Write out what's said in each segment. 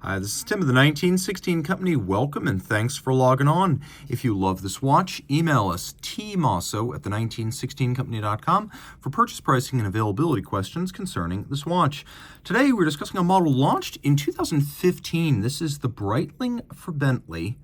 Hi, this is Tim of the 1916 Company. Welcome and thanks for logging on. If you love this watch, email us tmosso@the1916company.com for purchase pricing and availability questions concerning this watch. Today we're discussing a model launched in 2015. This is the Breitling for Bentley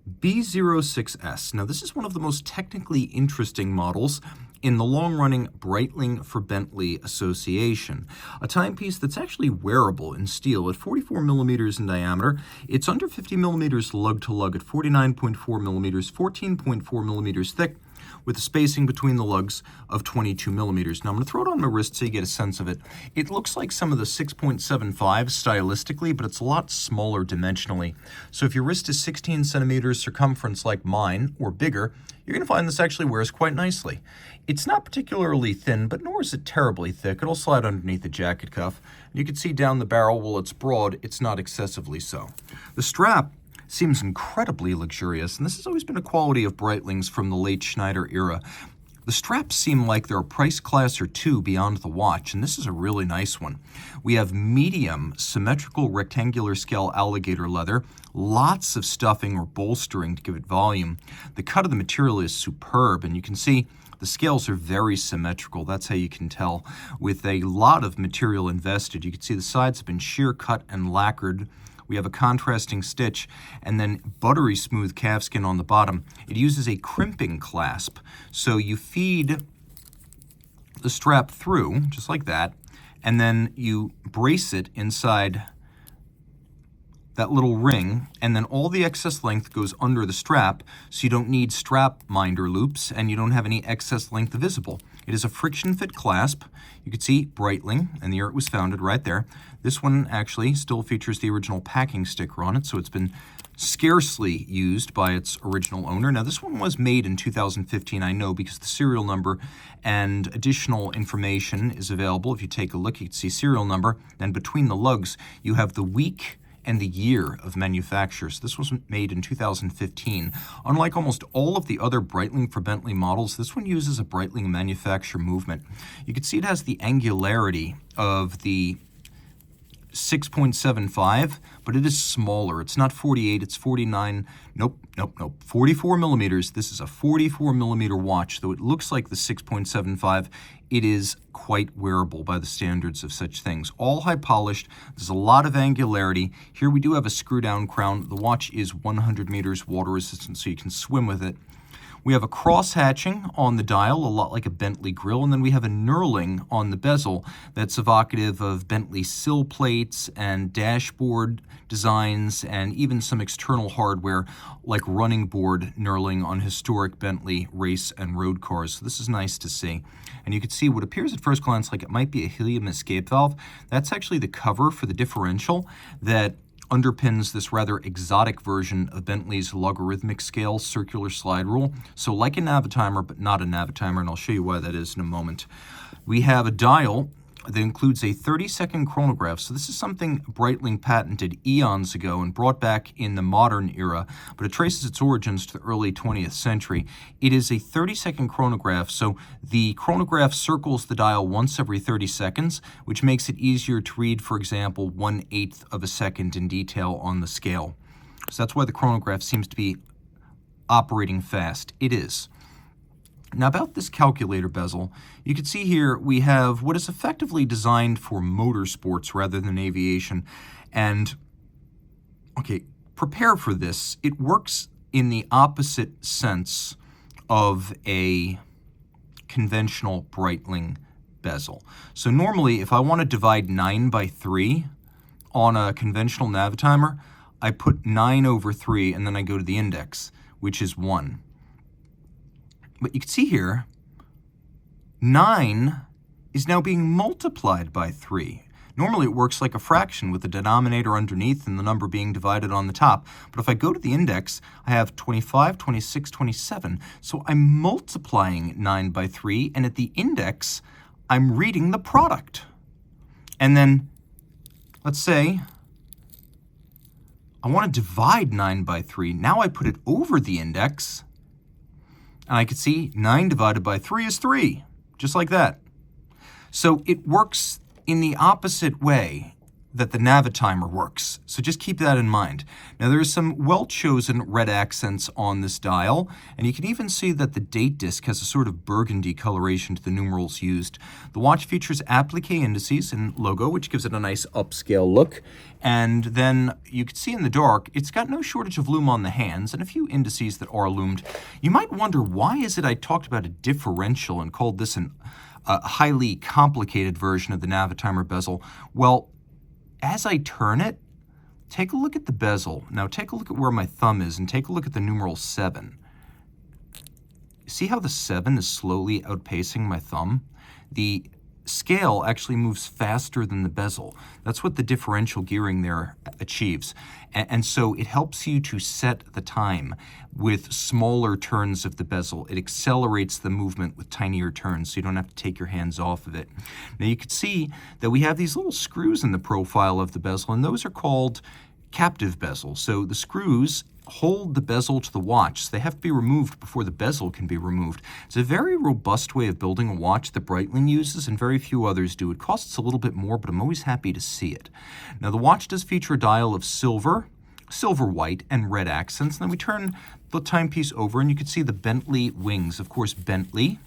B06S. Now this is one of the most technically interesting models in the long-running Breitling for Bentley association. A timepiece that's actually wearable in steel at 44 millimeters in diameter. It's under 50 millimeters lug to lug at 49.4 millimeters, 14.4 millimeters thick, with a spacing between the lugs of 22 millimeters. Now I'm going to throw it on my wrist so you get a sense of it. It looks like some of the 6.75 stylistically, but it's a lot smaller dimensionally. So if your wrist is 16 centimeters circumference like mine, or bigger, you're going to find this actually wears quite nicely. It's not particularly thin, but nor is it terribly thick. It'll slide underneath the jacket cuff. You can see down the barrel, while it's broad, it's not excessively so. The strap seems incredibly luxurious, and this has always been a quality of Breitling's from the late Schneider era. The straps seem like they're a price class or two beyond the watch, and this is a really nice one. We have medium, symmetrical rectangular scale alligator leather, lots of stuffing or bolstering to give it volume. The cut of the material is superb, and you can see the scales are very symmetrical. That's how you can tell. With a lot of material invested, you can see the sides have been shear cut and lacquered. We have a contrasting stitch and then buttery smooth calfskin on the bottom. It uses a crimping clasp. So you feed the strap through, just like that, and then you brace it inside that little ring, and then all the excess length goes under the strap, so you don't need strap minder loops, and you don't have any excess length visible. It is a friction fit clasp. You can see Breitling and the year it was founded right there. This one actually still features the original packing sticker on it, so it's been scarcely used by its original owner. Now this one was made in 2015, I know, because the serial number and additional information is available. If you take a look, you can see serial number. Then between the lugs, you have the week and the year of manufacture. So this was made in 2015. Unlike almost all of the other Breitling for Bentley models, this one uses a Breitling manufacture movement. You can see it has the angularity of the 6.75, but it is smaller. It's not 48, it's 49. Nope. 44 millimeters. This is a 44 millimeter watch. Though it looks like the 6.75, it is quite wearable by the standards of such things. All high polished. There's a lot of angularity. Here we do have a screw down crown. The watch is 100 meters water resistant, so you can swim with it. We have a cross hatching on the dial, a lot like a Bentley grill, and then we have a knurling on the bezel that's evocative of Bentley sill plates and dashboard designs and even some external hardware like running board knurling on historic Bentley race and road cars. So this is nice to see. And you can see what appears at first glance like it might be a helium escape valve. That's actually the cover for the differential that underpins this rather exotic version of Bentley's logarithmic scale circular slide rule. So like a Navitimer, but not a Navitimer, and I'll show you why that is in a moment. We have a dial that includes a 30-second chronograph. So this is something Breitling patented eons ago and brought back in the modern era, but it traces its origins to the early 20th century. It is a 30-second chronograph, so the chronograph circles the dial once every 30 seconds, which makes it easier to read, for example, 1/8 of a second in detail on the scale. So that's why the chronograph seems to be operating fast. It is. Now about this calculator bezel, you can see here we have what is effectively designed for motorsports rather than aviation. And, okay, prepare for this. It works in the opposite sense of a conventional Breitling bezel. So normally, if I want to divide 9 by 3 on a conventional Navitimer, I put 9 over 3 and then I go to the index, which is 1. But you can see here, 9 is now being multiplied by 3. Normally it works like a fraction with the denominator underneath and the number being divided on the top. But if I go to the index, I have 25, 26, 27. So I'm multiplying 9 by 3, and at the index, I'm reading the product. And then, let's say, I want to divide 9 by 3. Now I put it over the index, and I can see 9 divided by 3 is 3, just like that. So it works in the opposite way. that the Navitimer works, so just keep that in mind. Now there are some well-chosen red accents on this dial, and you can even see that the date disc has a sort of burgundy coloration to the numerals used. The watch features applique indices and logo, which gives it a nice upscale look, and then you can see in the dark, it's got no shortage of lume on the hands and a few indices that are lumed. You might wonder, why is it I talked about a differential and called this a highly complicated version of the Navitimer bezel? Well, as I turn it, take a look at the bezel. Now take a look at where my thumb is and take a look at the numeral 7. See how the 7 is slowly outpacing my thumb? The scale actually moves faster than the bezel. That's what the differential gearing there achieves. And so it helps you to set the time with smaller turns of the bezel. It accelerates the movement with tinier turns, so you don't have to take your hands off of it. Now you can see that we have these little screws in the profile of the bezel, and those are called captive bezels. So the screws hold the bezel to the watch, so they have to be removed before the bezel can be removed. It's a very robust way of building a watch that Breitling uses, and very few others do. It costs a little bit more, but I'm always happy to see it. Now the watch does feature a dial of silver, white, and red accents. And then we turn the timepiece over, and you can see the Bentley wings. Of course, Bentley,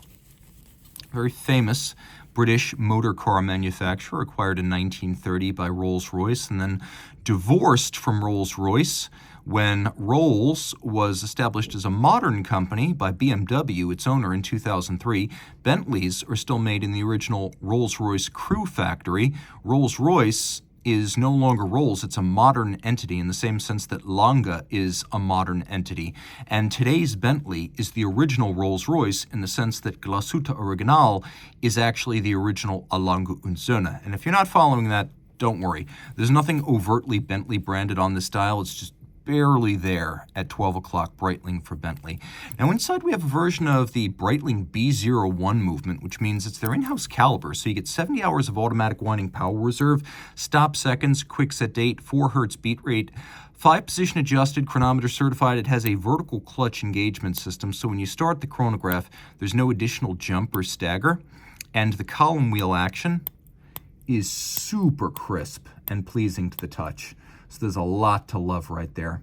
very famous British motor car manufacturer, acquired in 1930 by Rolls-Royce, and then divorced from Rolls-Royce when Rolls was established as a modern company by BMW, its owner, in 2003. Bentleys are still made in the original Rolls-Royce Crewe factory. Rolls-Royce is no longer Rolls, it's a modern entity in the same sense that Lange is a modern entity. And today's Bentley is the original Rolls-Royce in the sense that Glashütte Original is actually the original A Lange und Söhne. And if you're not following that, don't worry. There's nothing overtly Bentley branded on this dial. It's just barely there at 12 o'clock, Breitling for Bentley. Now inside we have a version of the Breitling B01 movement, which means it's their in-house caliber. So you get 70 hours of automatic winding power reserve, stop seconds, quick set date, 4 hertz beat rate, 5 position adjusted, chronometer certified. It has a vertical clutch engagement system, so when you start the chronograph, there's no additional jump or stagger. And the column wheel action is super crisp and pleasing to the touch. So there's a lot to love right there.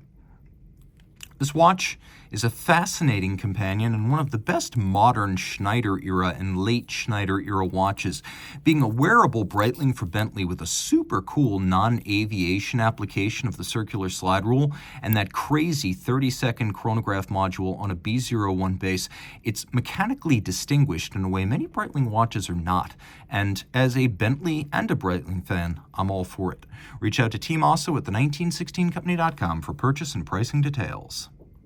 This watch is a fascinating companion and one of the best modern Schneider era and late Schneider era watches, being a wearable Breitling for Bentley with a super cool non-aviation application of the circular slide rule and that crazy 30-second chronograph module on a B01 base. It's mechanically distinguished in a way many Breitling watches are not. And as a Bentley and a Breitling fan, I'm all for it. Reach out to Team Osso at the1916company.com for purchase and pricing details.